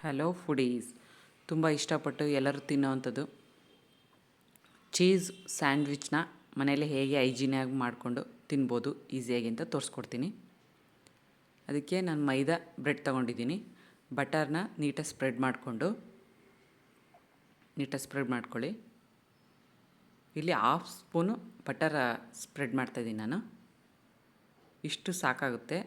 Hello foodies, ತುಂಬ ಇಷ್ಟಪಟ್ಟು ಎಲ್ಲರೂ ತಿನ್ನೋವಂಥದ್ದು ಚೀಸ್ ಸ್ಯಾಂಡ್ವಿಚ್ನ ಮನೇಲಿ ಹೇಗೆ ಹೈಜೀನಾಗಿ ಮಾಡಿಕೊಂಡು ತಿನ್ಬೋದು ಈಸಿಯಾಗಿ ಅಂತ ತೋರಿಸ್ಕೊಡ್ತೀನಿ. ಅದಕ್ಕೆ ನಾನು ಮೈದಾ ಬ್ರೆಡ್ ತೊಗೊಂಡಿದ್ದೀನಿ. ಬಟರ್ನ ನೀಟಾಗಿ ಸ್ಪ್ರೆಡ್ ಮಾಡ್ಕೊಳ್ಳಿ. ಇಲ್ಲಿ 1/2 ಸ್ಪೂನು ಬಟರ್ ಸ್ಪ್ರೆಡ್ ಮಾಡ್ತಾಯಿದ್ದೀನಿ ನಾನು. ಇಷ್ಟು ಸಾಕಾಗುತ್ತೆ.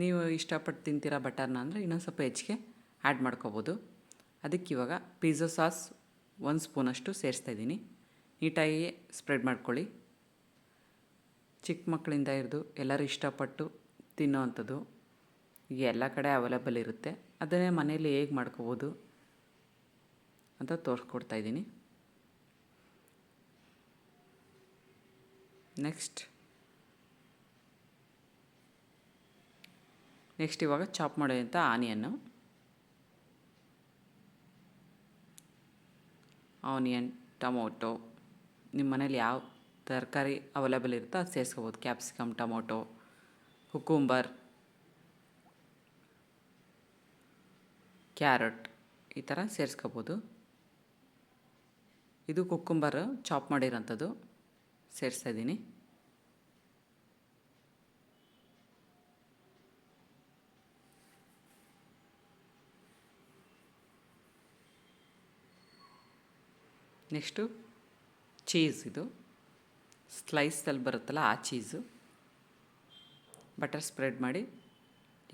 ನೀವು ಇಷ್ಟಪಟ್ಟು ತಿಂತೀರಾ ಬಟರ್ನ ಅಂದರೆ ಇನ್ನೊಂದು ಸ್ವಲ್ಪ ಹೆಚ್ಚಿಗೆ ಆ್ಯಡ್ ಮಾಡ್ಕೋಬೋದು. ಅದಕ್ಕಿವಾಗ ಪಿಜ್ಜಾ ಸಾಸ್ 1 ಸ್ಪೂನಷ್ಟು ಸೇರಿಸ್ತಾಯಿದ್ದೀನಿ. ನೀಟಾಗಿ ಸ್ಪ್ರೆಡ್ ಮಾಡ್ಕೊಳ್ಳಿ. ಚಿಕ್ಕ ಮಕ್ಕಳಿಂದ ಹಿಡಿದು ಎಲ್ಲರೂ ಇಷ್ಟಪಟ್ಟು ತಿನ್ನೋವಂಥದ್ದು ಈಗ ಎಲ್ಲ ಕಡೆ ಅವೈಲೇಬಲ್ ಇರುತ್ತೆ. ಅದನ್ನೇ ಮನೇಲಿ ಹೇಗೆ ಮಾಡ್ಕೋಬೋದು ಅಂತ ತೋರಿಸ್ಕೊಡ್ತಾಯಿದ್ದೀನಿ. ನೆಕ್ಸ್ಟ್ ಇವಾಗ ಚಾಪ್ ಮಾಡೋಂಥ ಆನಿಯನ್, ಟೊಮೊಟೊ, ನಿಮ್ಮ ಮನೇಲಿ ಯಾವ ತರಕಾರಿ ಅವೈಲೇಬಲ್ ಇರುತ್ತೋ ಅದು ಸೇರಿಸ್ಕೋಬೋದು. ಕ್ಯಾಪ್ಸಿಕಮ್, ಟೊಮೊಟೊ, ಕುಕುಂಬರ್, ಕ್ಯಾರೆಟ್ ಈ ಥರ ಸೇರಿಸ್ಕೋಬೋದು. ಇದು ಕುಕುಂಬರ್ ಚಾಪ್ ಮಾಡಿರೋಂಥದ್ದು ಸೇರಿಸ್ತಾಯಿದ್ದೀನಿ. ನೆಕ್ಸ್ಟು ಚೀಸ್, ಇದು ಸ್ಲೈಸಲ್ಲಿ ಬರುತ್ತಲ್ಲ ಆ ಚೀಸು ಬಟರ್ ಸ್ಪ್ರೆಡ್ ಮಾಡಿ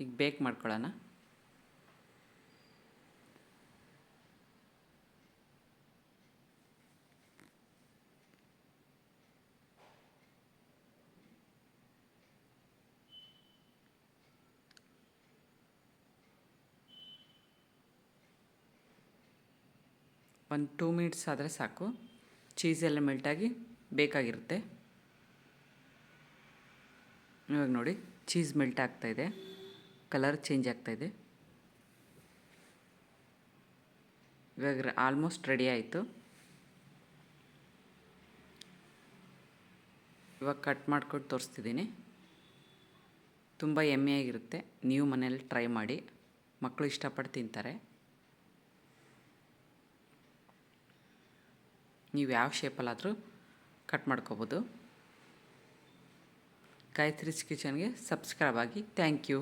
ಈಗ ಬೇಕ್ ಮಾಡ್ಕೊಳ್ಳೋಣ. ಒಂದು 2 ಮಿನಿಟ್ಸ್ ಆದರೆ ಸಾಕು. ಚೀಸೆಲ್ಲ ಮೆಲ್ಟಾಗಿ ಬೇಕಾಗಿರುತ್ತೆ. ಇವಾಗ ನೋಡಿ ಚೀಸ್ ಮೆಲ್ಟ್ ಆಗ್ತಾಯಿದೆ, ಕಲರ್ ಚೇಂಜ್ ಆಗ್ತಾಯಿದೆ. ಇವಾಗ ಆಲ್ಮೋಸ್ಟ್ ರೆಡಿ ಆಯಿತು. ಇವಾಗ ಕಟ್ ಮಾಡ್ಕೊಂಡು ತೋರಿಸ್ತಿದ್ದೀನಿ. ತುಂಬ ಯಮ್ಮಿಯಾಗಿರುತ್ತೆ. ನೀವು ಮನೇಲಿ ಟ್ರೈ ಮಾಡಿ, ಮಕ್ಕಳು ಇಷ್ಟಪಟ್ಟು ತಿಂತಾರೆ. ನೀವು ಯಾವ ಶೇಪಲ್ಲಾದರೂ ಕಟ್ ಮಾಡ್ಕೋಬೋದು. ಗಾಯತ್ರೀಸ್ ಕಿಚನ್ಗೆ ಸಬ್ಸ್ಕ್ರೈಬ್ ಆಗಿ. Thank you.